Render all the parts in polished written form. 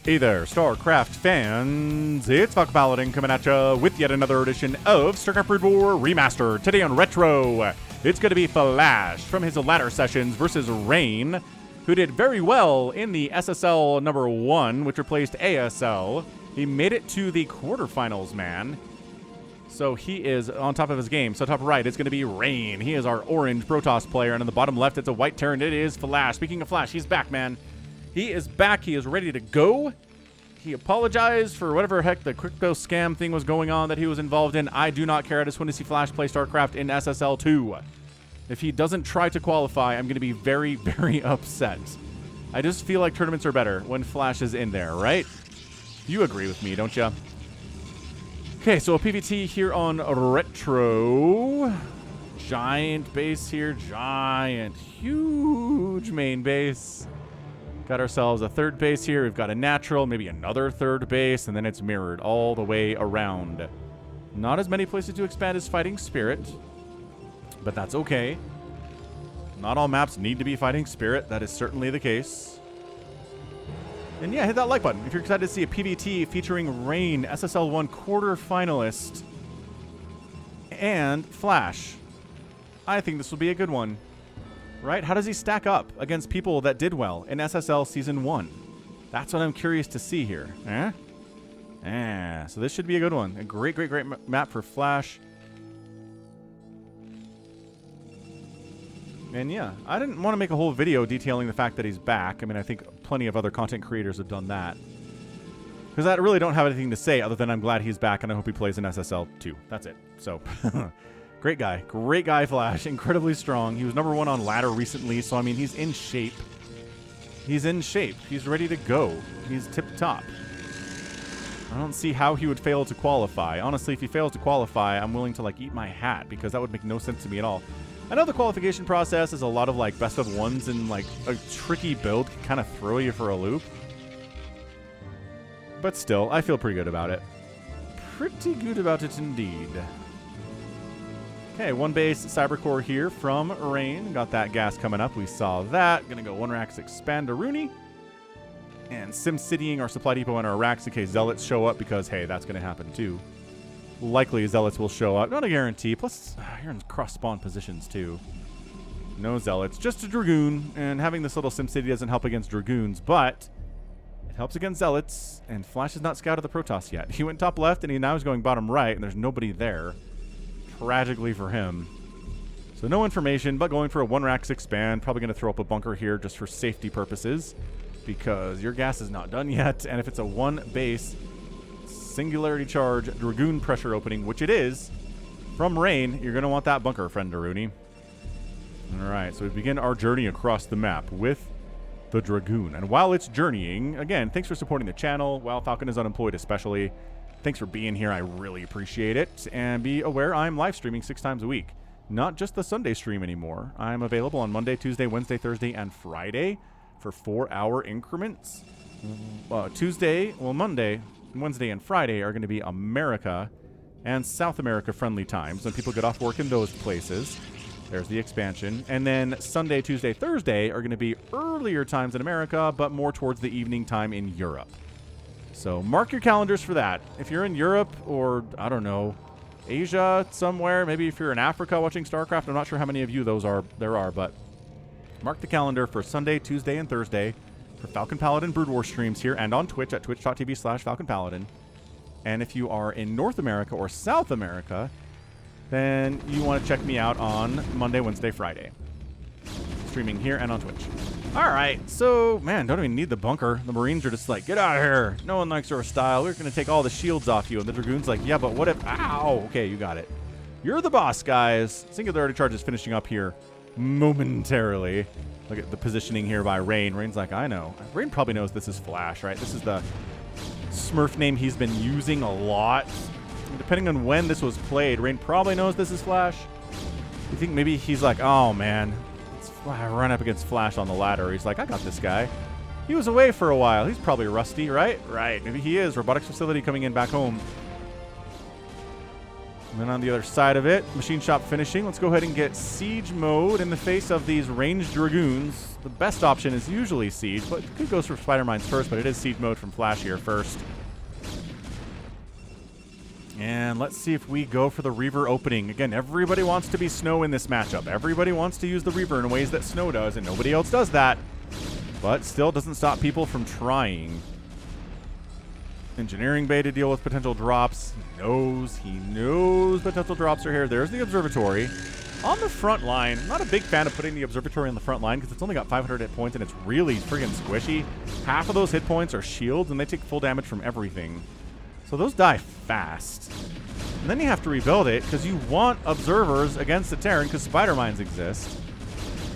Hey there, StarCraft fans. It's Falcon Paladin coming at you with yet another edition of StarCraft Brood War Remastered. Today on Retro, it's going to be Flash from his ladder sessions versus Rain, who did very well in the SSL number 1, which replaced ASL. He made it to the quarterfinals, man. So he is on top of his game. So top right, it's going to be Rain. He is our orange Protoss player. And on the bottom left, it's a white Terran. It is Flash. Speaking of Flash, he's back, man. He is back. He is ready to go. He apologized for whatever heck the crypto scam thing was going on that he was involved in. I do not care. I just want to see Flash play StarCraft in SSL 2. If he doesn't try to qualify, I'm going to be very, very upset. I just feel like tournaments are better when Flash is in there, right? You agree with me, don't you? Okay, so a PvT here on Retro. Giant base here. Giant, huge main base. Got ourselves a third base here. We've got a natural, maybe another third base, and then it's mirrored all the way around. Not as many places to expand as Fighting Spirit, but that's okay. Not all maps need to be Fighting Spirit. That is certainly the case. And yeah, hit that like button if you're excited to see a PvT featuring Rain, SSL 1 quarterfinalist, and Flash. I think this will be a good one. Right? How does he stack up against people that did well in SSL Season 1? That's what I'm curious to see here. So this should be a good one. A great, great, great map for Flash. And yeah, I didn't want to make a whole video detailing the fact that he's back. I mean, I think plenty of other content creators have done that. Because I really don't have anything to say other than I'm glad he's back and I hope he plays in SSL 2. That's it. So... Great guy, Flash. Incredibly strong. He was number 1 on ladder recently, so I mean, he's in shape. He's in shape. He's ready to go. He's tip-top. I don't see how he would fail to qualify. Honestly, if he fails to qualify, I'm willing to, like, eat my hat, because that would make no sense to me at all. I know the qualification process is a lot of, like, best of ones, and, like, a tricky build can kind of throw you for a loop. But still, I feel pretty good about it. Pretty good about it indeed. Okay, one base Cybercore here from Rain. Got that gas coming up. We saw that. Gonna go one racks expand a Rooney. And SimCitying our supply depot and our racks in case Zealots show up because, hey, that's gonna happen too. Likely Zealots will show up. Not a guarantee. Plus, you're in cross-spawn positions too. No Zealots. Just a Dragoon. And having this little SimCity doesn't help against Dragoons, but it helps against Zealots. And Flash has not scouted the Protoss yet. He went top left and he now is going bottom right and there's nobody there. Tragically for him. So no information, but going for a 1-racks expand. Probably going to throw up a bunker here just for safety purposes because your gas is not done yet. And if it's a 1-base singularity charge Dragoon pressure opening, which it is, from Rain, you're going to want that bunker, friend Daruni. Alright, so we begin our journey across the map with the Dragoon. And while it's journeying, again, thanks for supporting the channel. While Falcon is unemployed especially. Thanks for being here. I really appreciate it. And be aware I'm live streaming 6 times a week. Not just the Sunday stream anymore. I'm available on Monday, Tuesday, Wednesday, Thursday, and Friday for 4-hour increments. Monday, Wednesday, and Friday are going to be America and South America friendly times when people get off work in those places. There's the expansion. And then Sunday, Tuesday, Thursday are going to be earlier times in America, but more towards the evening time in Europe. So mark your calendars for that. If you're in Europe or, I don't know, Asia somewhere, maybe if you're in Africa watching StarCraft, I'm not sure how many of you there are, but mark the calendar for Sunday, Tuesday, and Thursday for Falcon Paladin Brood War streams here and on Twitch at twitch.tv/FalconPaladin. And if you are in North America or South America, then you want to check me out on Monday, Wednesday, Friday. Streaming here and on Twitch. Alright, so, man, don't even need the bunker. The Marines are just like, get out of here. No one likes your style. We're going to take all the shields off you. And the Dragoon's like, yeah, but what if... Ow! Okay, you got it. You're the boss, guys. Singularity charge is finishing up here momentarily. Look at the positioning here by Rain. Rain's like, I know. Rain probably knows this is Flash, right? This is the Smurf name he's been using a lot. And depending on when this was played, Rain probably knows this is Flash. You think maybe he's like, oh, man... I run up against Flash on the ladder. He's like, I got this guy. He was away for a while. He's probably rusty, right? Right. Maybe he is. Robotics facility coming in back home. And then on the other side of it, machine shop finishing. Let's go ahead and get siege mode in the face of these ranged dragoons. The best option is usually siege, but it could go for spider mines first, but it is siege mode from Flash here first. And let's see if we go for the Reaver opening. Again, everybody wants to be Snow in this matchup. Everybody wants to use the Reaver in ways that Snow does, and nobody else does that. But still doesn't stop people from trying. Engineering bay to deal with potential drops. He knows potential drops are here. There's the observatory. On the front line, I'm not a big fan of putting the observatory on the front line because it's only got 500 hit points and it's really friggin' squishy. Half of those hit points are shields and they take full damage from everything. So those die fast. And then you have to rebuild it because you want observers against the Terran because spider mines exist.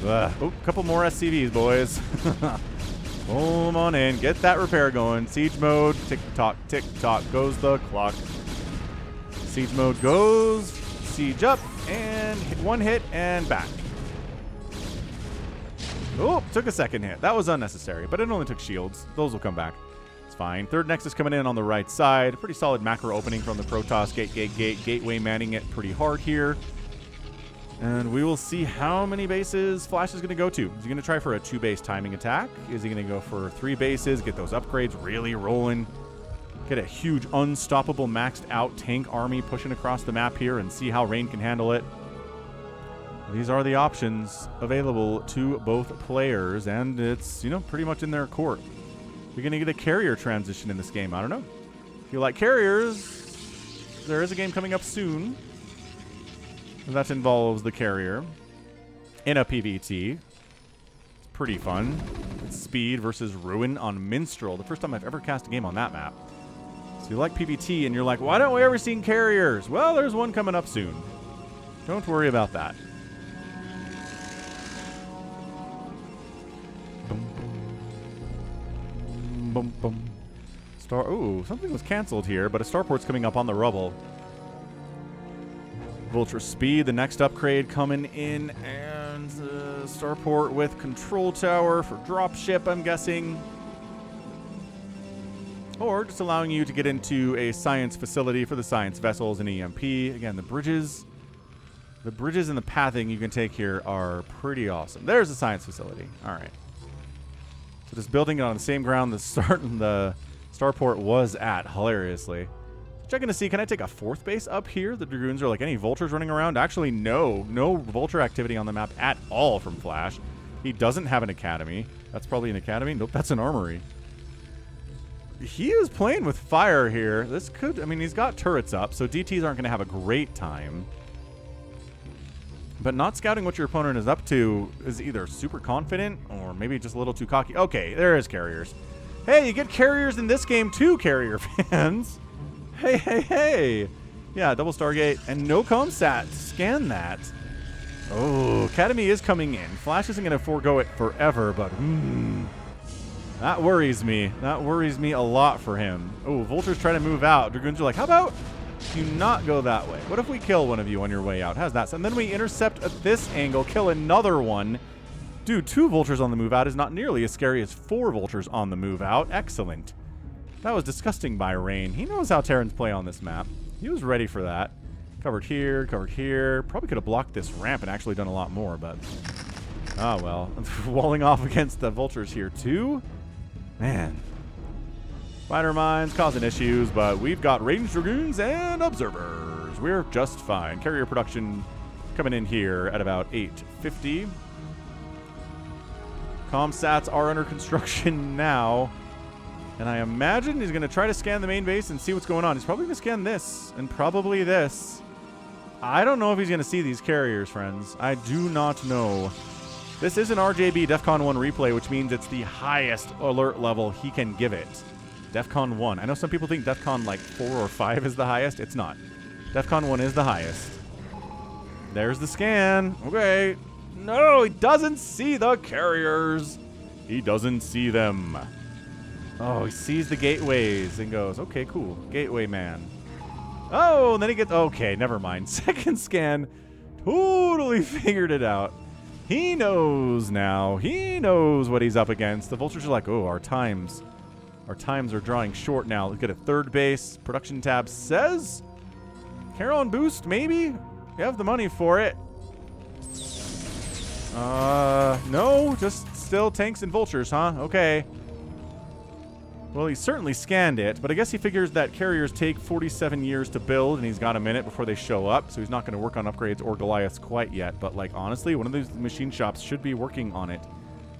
Oh, a couple more SCVs, boys. Pull them on in. Get that repair going. Siege mode. Tick-tock, tick-tock goes the clock. Siege mode goes. Siege up. And one hit and back. Oh, took a second hit. That was unnecessary, but it only took shields. Those will come back. It's fine. Third Nexus coming in on the right side. Pretty solid macro opening from the Protoss. Gateway manning it pretty hard here. And we will see how many bases Flash is going to go to. Is he going to try for a 2-base timing attack? Is he going to go for 3 bases, get those upgrades really rolling, get a huge unstoppable maxed out tank army pushing across the map here and see how Rain can handle it? These are the options available to both players, and it's, pretty much in their court. You're going to get a carrier transition in this game. I don't know. If you like carriers, there is a game coming up soon that involves the carrier in a PvT. It's pretty fun. It's Speed versus Ruin on Minstrel. The first time I've ever cast a game on that map. So you like PvT and you're like, why don't we ever see carriers? Well, there's one coming up soon. Don't worry about that. Boom, boom. Ooh, something was canceled here, but a starport's coming up on the rubble. Vulture Speed, the next upgrade coming in, and starport with control tower for dropship, I'm guessing. Or just allowing you to get into a science facility for the science vessels and EMP. Again, the bridges and the pathing you can take here are pretty awesome. There's the science facility. All right. So just building it on the same ground the starport was at, hilariously. Checking to see, can I take a 4th base up here? The Dragoons are like, any vultures running around? Actually, no vulture activity on the map at all from Flash. He doesn't have an academy. That's probably an academy. Nope, that's an armory. He is playing with fire here. This could, he's got turrets up, so DTs aren't going to have a great time. But not scouting what your opponent is up to is either super confident or maybe just a little too cocky. Okay, there is carriers. Hey, you get carriers in this game too, carrier fans. Hey. Yeah, double Stargate and no comsat. Scan that. Oh, Academy is coming in. Flash isn't going to forego it forever, but that worries me. That worries me a lot for him. Oh, Vulture's trying to move out. Dragoons are like, how about you not go that way? What if we kill one of you on your way out? How's that? And then we intercept at this angle, kill another one. Dude, 2 vultures on the move out is not nearly as scary as 4 vultures on the move out. Excellent. That was disgusting by Rain. He knows how Terrans play on this map. He was ready for that. Covered here, covered here. Probably could have blocked this ramp and actually done a lot more, but oh well. Walling off against the vultures here too. Man. Spider mines causing issues, but we've got ranged dragoons and observers. We're just fine. Carrier production coming in here at about 850. Comsats are under construction now. And I imagine he's going to try to scan the main base and see what's going on. He's probably going to scan this and probably this. I don't know if he's going to see these carriers, friends. I do not know. This is an RJB DEFCON 1 replay, which means it's the highest alert level he can give it. DEFCON 1. I know some people think DEFCON like 4 or 5 is the highest. It's not. DEFCON 1 is the highest. There's the scan. Okay. No, he doesn't see the carriers. He doesn't see them. Oh, he sees the gateways and goes, okay, cool. Gateway man. Oh, and then he gets, okay, never mind. Second scan, totally figured it out. He knows now. He knows what he's up against. The vultures are like, oh, our times are drawing short now. Let's get a 3rd base. Production tab says Carol boost, maybe? You have the money for it. No, just still tanks and vultures, huh? Okay. Well, he certainly scanned it, but I guess he figures that carriers take 47 years to build, and he's got a minute before they show up, so he's not going to work on upgrades or Goliaths quite yet. But, like, honestly, one of those machine shops should be working on it.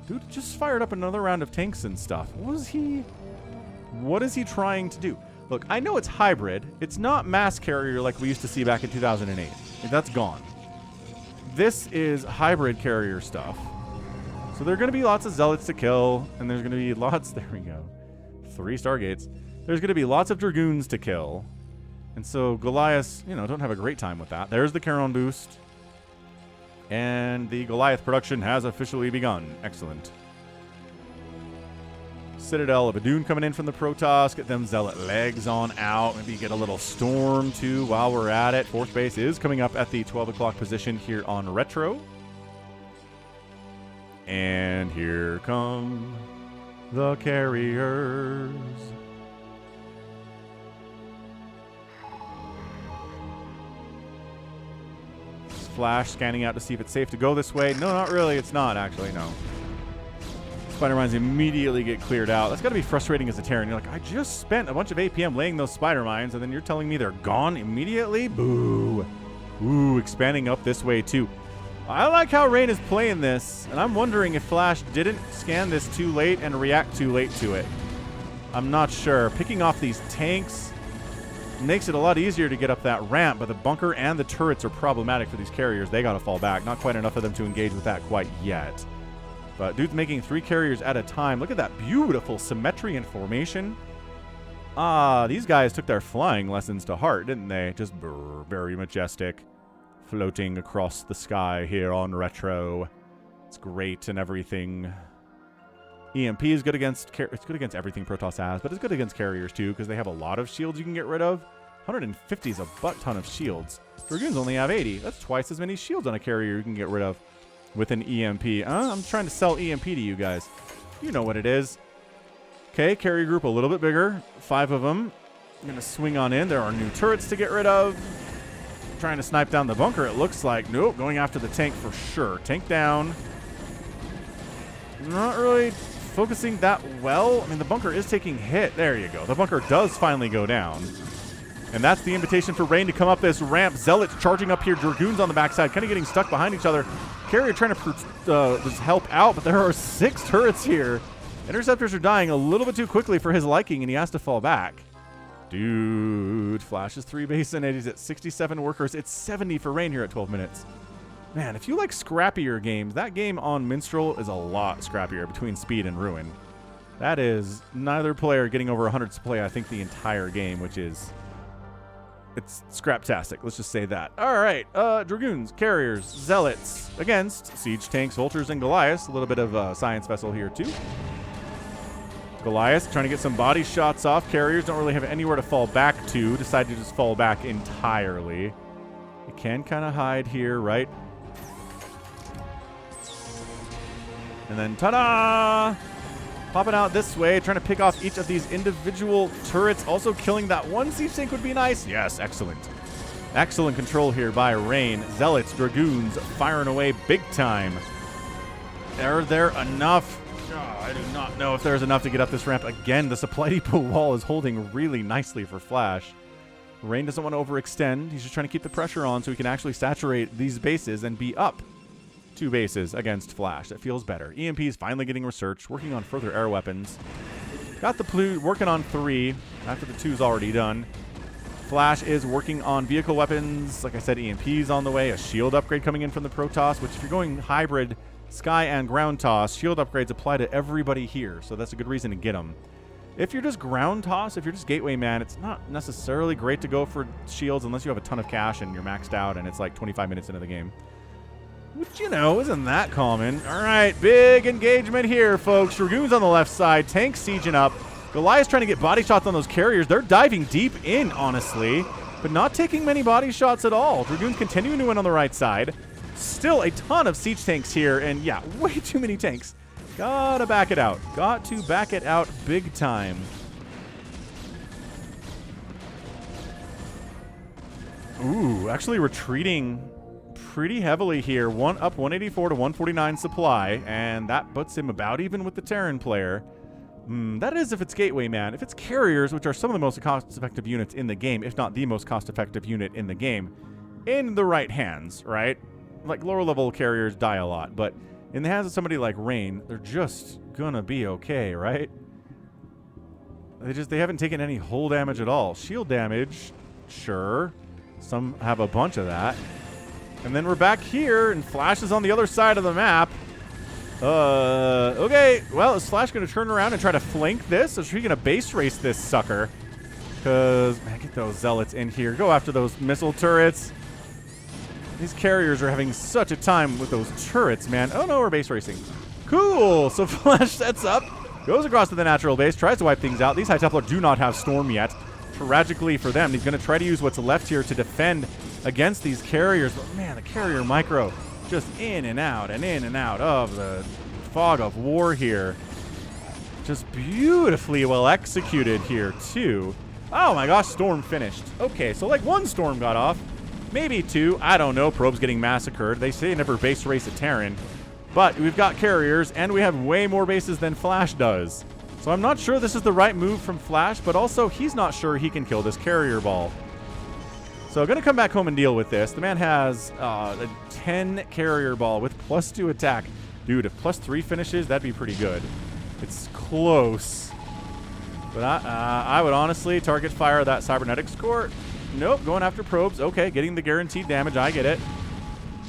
Dude just fired up another round of tanks and stuff. What is he trying to do? Look, I know it's hybrid. It's not mass carrier like we used to see back in 2008. That's gone. This is hybrid carrier stuff. So there are going to be lots of zealots to kill, and there's going to be lots... There we go. 3 Stargates. There's going to be lots of Dragoons to kill. And so Goliaths, you know, don't have a great time with that. There's the Charon boost. And the Goliath production has officially begun. Excellent. Citadel of Adun coming in from the Protoss. Get them Zealot legs on out. Maybe get a little Storm, too, while we're at it. 4th base is coming up at the 12 o'clock position here on Retro. And here come the carriers. Flash scanning out to see if it's safe to go this way. No, not really. It's not, actually. No. Spider mines immediately get cleared out. That's got to be frustrating as a Terran. You're like, I just spent a bunch of APM laying those spider mines, and then you're telling me they're gone immediately? Boo. Ooh, expanding up this way, too. I like how Rain is playing this, and I'm wondering if Flash didn't scan this too late and react too late to it. I'm not sure. Picking off these tanks makes it a lot easier to get up that ramp, but the bunker and the turrets are problematic for these carriers. They got to fall back. Not quite enough of them to engage with that quite yet. But dude's making 3 carriers at a time. Look at that beautiful symmetry and formation. These guys took their flying lessons to heart, didn't they? Just very majestic. Floating across the sky here on Retro. It's great and everything. EMP is good against... It's good against everything Protoss has, but it's good against carriers, too, because they have a lot of shields you can get rid of. 150 is a butt ton of shields. Dragoons only have 80. That's twice as many shields on a carrier you can get rid of with an EMP. I'm trying to sell EMP to you guys. You know what it is. Okay, carrier group a little bit bigger. 5 of them. I'm going to swing on in. There are new turrets to get rid of. Trying to snipe down the bunker, it looks like. Nope, going after the tank for sure. Tank down. Not really focusing that well. I mean, the bunker is taking hit. There you go. The bunker does finally go down. And that's the invitation for Rain to come up this ramp. Zealots charging up here. Dragoons on the backside, kind of getting stuck behind each other. Carrier trying to just help out, but there are 6 turrets here. Interceptors are dying a little bit too quickly for his liking, and he has to fall back. Dude, Flash is 3 base in it. He's at 67 workers. It's 70 for Rain here at 12 minutes. Man, if you like scrappier games, that game on Minstrel is a lot scrappier between Speed and Ruin. That is neither player getting over 100 to play, I think, the entire game, which is... It's scraptastic. Let's just say that. All right. Dragoons, carriers, zealots against siege tanks, vultures, and Goliaths. A little bit of science vessel here, too. Goliath trying to get some body shots off. Carriers don't really have anywhere to fall back to. Decide to just fall back entirely. You can kind of hide here, right? And then, ta-da! Popping out this way, trying to pick off each of these individual turrets. Also killing that one siege tank would be nice. Yes, excellent. Excellent control here by Rain. Zealots, Dragoons, firing away big time. Are there enough? I do not know if there's enough to get up this ramp. Again, the supply depot wall is holding really nicely for Flash. Rain doesn't want to overextend. He's just trying to keep the pressure on so he can actually saturate these bases and be up 2 bases against Flash. That feels better. EMP is finally getting researched, working on further air weapons. Got the blue working on 3 after the 2's already done. Flash is working on vehicle weapons. Like I said, EMP's on the way. A shield upgrade coming in from the Protoss, which if you're going hybrid sky and ground toss, shield upgrades apply to everybody here, so that's a good reason to get them. If you're just ground toss, if you're just gateway man, it's not necessarily great to go for shields unless you have a ton of cash and you're maxed out and it's like 25 minutes into the game. Which, you know, isn't that common. All right, big engagement here, folks. Dragoons on the left side, tanks sieging up. Goliath's trying to get body shots on those carriers. They're diving deep in, honestly, but not taking many body shots at all. Dragoons continuing to win on the right side. Still a ton of siege tanks here, and yeah, way too many tanks. Gotta back it out. Got to back it out big time. Ooh, actually retreating pretty heavily here. Up 184 to 149 supply, and that puts him about even with the Terran player. That is if it's Gateway Man. If it's Carriers, which are some of the most cost-effective units in the game, if not the most cost-effective unit in the game, in the right hands, right? Like, lower-level Carriers die a lot, but in the hands of somebody like Rain, they're just gonna be okay, right? They haven't taken any hull damage at all. Shield damage, sure. Some have a bunch of that. And then we're back here, and Flash is on the other side of the map. Okay. Well, is Flash going to turn around and try to flank this? Or is he going to base race this sucker? Because, man, get those zealots in here. Go after those missile turrets. These carriers are having such a time with those turrets, man. Oh, no, we're base racing. Cool. So Flash sets up, goes across to the natural base, tries to wipe things out. These High Templar do not have Storm yet. Tragically for them, he's going to try to use what's left here to defend against these carriers. But, man, the carrier micro just in and out of the fog of war here. Just beautifully well executed here, too. Oh, my gosh, Storm finished. Okay, so, like, one Storm got off. Maybe two. I don't know. Probe's getting massacred. They say never base race a Terran. But we've got carriers, and we have way more bases than Flash does. So I'm not sure this is the right move from Flash, but also he's not sure he can kill this carrier ball. So going to come back home and deal with this. The man has a 10 carrier ball with +2 attack. Dude, if +3 finishes, that'd be pretty good. It's close. But I would honestly target fire that cybernetics core. Nope, going after probes. Okay, getting the guaranteed damage. I get it.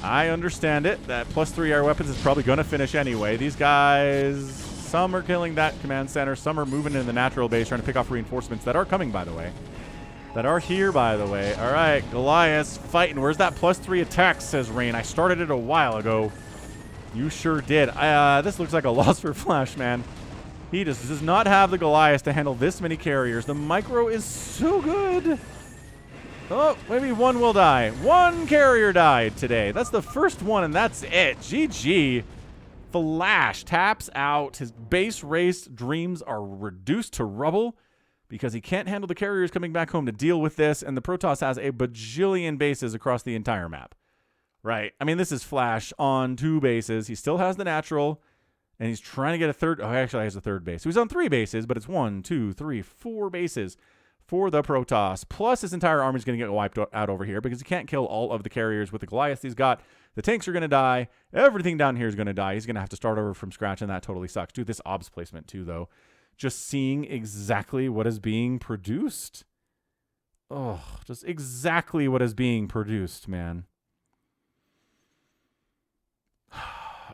I understand it. That +3 air weapons is probably going to finish anyway. These guys, some are killing that command center. Some are moving in the natural base, trying to pick off reinforcements that are coming, by the way. That are here, by the way. All right, Goliath fighting. Where's that +3 attack, says Rain. I started it a while ago. You sure did. This looks like a loss for Flash, man. He just does not have the Goliath to handle this many carriers. The micro is so good. Oh, maybe one will die. One carrier died today. That's the first one, and that's it. GG. Flash taps out. His base race dreams are reduced to rubble because he can't handle the carriers coming back home to deal with this, and the Protoss has a bajillion bases across the entire map. Right? I mean, this is Flash on 2 bases. He still has the natural, and he's trying to get a third. Oh, actually, he has a third base. So he's on 3 bases, but it's 1, 2, 3, 4 bases for the Protoss. Plus, his entire army is going to get wiped out over here because he can't kill all of the carriers with the Goliath he's got. The tanks are going to die. Everything down here is going to die. He's going to have to start over from scratch, and that totally sucks. Dude, this OBS placement, too, though. Just seeing exactly what is being produced. Oh, just exactly what is being produced, man.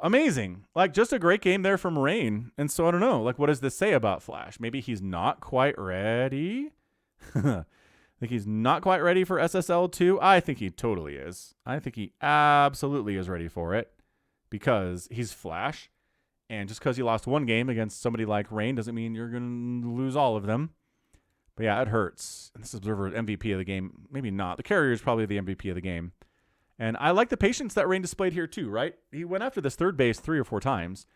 Amazing. Like, just a great game there from Rain. And so, I don't know. Like, what does this say about Flash? Maybe he's not quite ready? I think he's not quite ready for SSL 2. I think he totally is. I think he absolutely is ready for it because he's Flash. And just because you lost one game against somebody like Rain doesn't mean you're going to lose all of them. But yeah, it hurts. And this Observer is MVP of the game. Maybe not. The carrier is probably the MVP of the game. And I like the patience that Rain displayed here too, right? He went after this third base 3 or 4 times.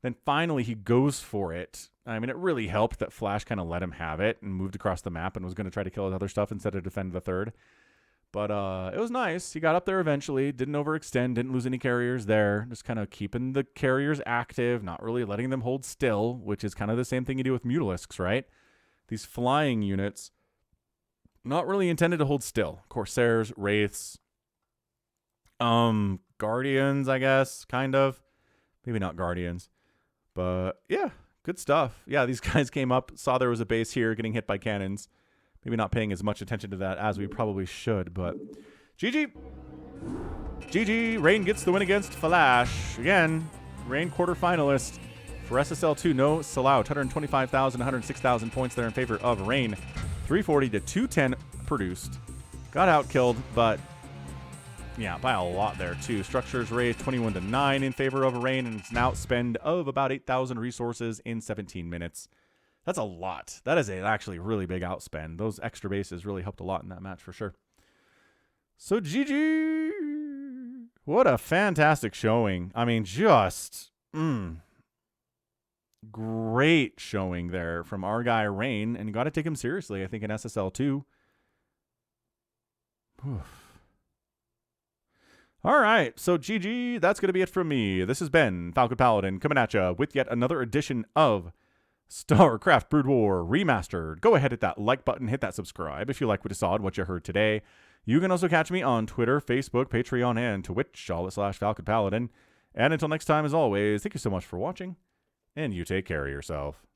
Then finally he goes for it. I mean, it really helped that Flash kind of let him have it and moved across the map and was going to try to kill his other stuff instead of defend the third. But it was nice. He got up there eventually. Didn't overextend. Didn't lose any carriers there. Just kind of keeping the carriers active. Not really letting them hold still, which is kind of the same thing you do with Mutalisks, right? These flying units, not really intended to hold still. Corsairs, Wraiths, Guardians, I guess, kind of. Maybe not Guardians. But, yeah, good stuff. Yeah, these guys came up, saw there was a base here, getting hit by cannons. Maybe not paying as much attention to that as we probably should, but GG. GG. Rain gets the win against Flash. Again, Rain quarterfinalist for SSL 2. No sellout. 125,000, 106,000 points there in favor of Rain. 340 to 210 produced. Got outkilled, but yeah, by a lot there too. Structures raised 21 to 9 in favor of Rain, and it's an outspend of about 8,000 resources in 17 minutes. That's a lot. That is actually really big outspend. Those extra bases really helped a lot in that match for sure. So GG. What a fantastic showing. I mean, just great showing there from our guy Rain, and you got to take him seriously, I think, in SSL 2. Oof. All right, so GG, that's going to be it from me. This has been Falcon Paladin coming at you with yet another edition of StarCraft Brood War Remastered. Go ahead, hit that like button, hit that subscribe if you like what you saw and what you heard today. You can also catch me on Twitter, Facebook, Patreon, and Twitch, all at /Falcon Paladin. And until next time, as always, thank you so much for watching, and you take care of yourself.